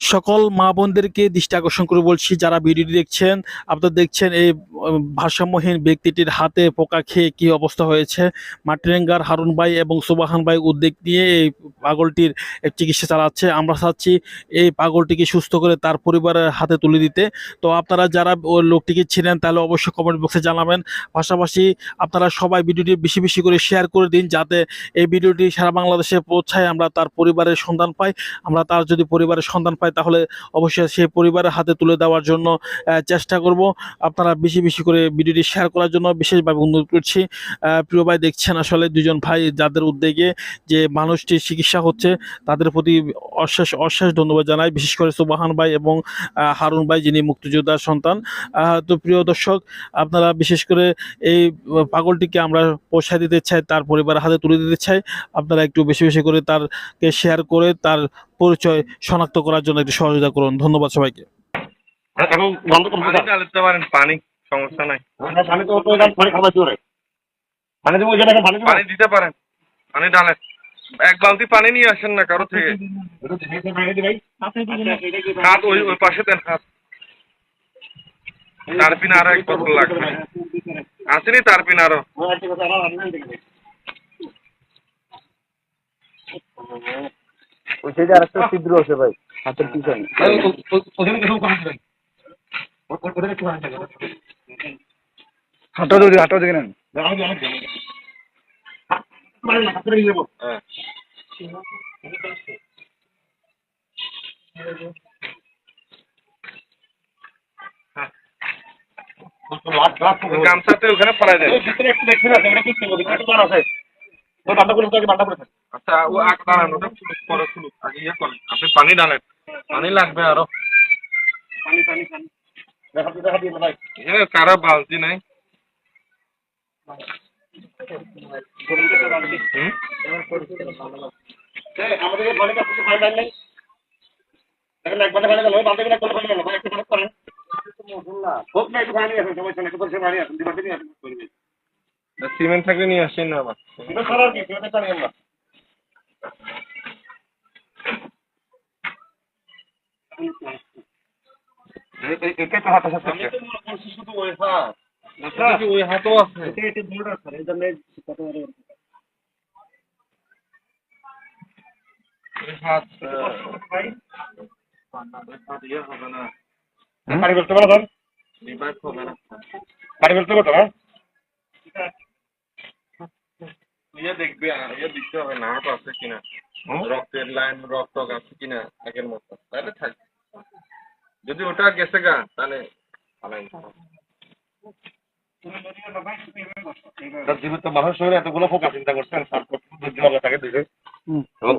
সকল মা বোনদেরকে দৃষ্টি আকর্ষণ করে বলছি, যারা ভিডিওটি দেখছেন, আপনারা দেখছেন এই ভারসাম্যহীন ব্যক্তিটির হাতে পোকা খেয়ে কি অবস্থা হয়েছে। মাটিরাঙ্গার হারুন ভাই এবং সুবাহান ভাই উদ্যোগ নিয়ে এই পাগলটির চিকিৎসা চালাচ্ছে। আমরা চাচ্ছি এই পাগলটিকে সুস্থ করে তার পরিবারের হাতে তুলে দিতে। তো আপনারা যারা ওই লোকটিকে ছিলেন তাহলে অবশ্যই কমেন্ট বক্সে জানাবেন। পাশাপাশি আপনারা সবাই ভিডিওটি বেশি বেশি করে শেয়ার করে দিন, যাতে এই ভিডিওটি সারা বাংলাদেশে পৌঁছায়, আমরা তার পরিবারের সন্ধান পাই। আমরা তার যদি পরিবারের সন্ধান পাই তাহলে অবশ্যই সেই পরিবারের হাতে তুলে দেওয়ার জন্য চেষ্টা করব। আপনারা বেশি বেশি করে ভিডিওটি শেয়ার করার জন্য বিশেষভাবে অনুরোধ করছি। প্রিয় ভাই, দেখছেন আসলে দুজন ভাই যাদের উদ্যোগে যে মানুষটির চিকিৎসা হচ্ছে, তাদের প্রতি অশেষ অশেষ ধন্যবাদ জানাই, বিশেষ করে সুবাহান ভাই এবং হারুন ভাই, যিনি মুক্তিযোদ্ধার সন্তান। তো প্রিয় দর্শক, আপনারা বিশেষ করে এই পাগলটিকে আমরা পৌঁছায় দিতে চাই, তার পরিবারের হাতে তুলে দিতে চাই। আপনারা একটু বেশি বেশি করে তারকে শেয়ার করে তার পরিচয় শনাক্ত করার জন্য একটু সহযোগিতা করুন। ধন্যবাদ সবাইকে। এখন বন্ধ করুন, পানি ঢালতে পারেন, পানি সমস্যা নাই। পানি তো পানি খাওয়াইতে পারে, পানি দেবো এখানে, পানি পানি দিতে পারেন, পানি ঢালেন। এক বালতি পানি নিয়ে আসেন না কারো থেকে। হাত ওই ওই পাশে দেন, হাত তারপিন আরো এক বোতল লাগবে। আসেনি তারপিন আরো। ওই সাইডে আরেকটা ছিদ্র আছে ভাই, হাতের পিছনে। হাঁটা দেখে নেন। গামছাতে ওখানে পড়াই দেন। আচ্ছা, ও আগ দাঁড়ান, ওটা খুলুক, পরে খুলুক, আগে ইয়ে করেন। আপনি পানি ঢালেন, পানি লাগবে আরো। কারা বালতি নাই? সিমেন্ট থাকলে নিয়ে আসেন না আবার। ওই হাতও আছে। পানি করতে পারো স্যার, পানি করতে পারো না। ইয়ে দেখবে, ইয়ে দেখতে হবে না তো আছে কিনা, রক্তের লাইন, রক্ত আছে কিনা আগের মতো, তাহলে থাকবে। যদি ওটা গেছে গা তাহলে জীবিত মানুষ শরীরে এতগুলো ফোকা চিন্তা করছেন, তাকে দিছে এবং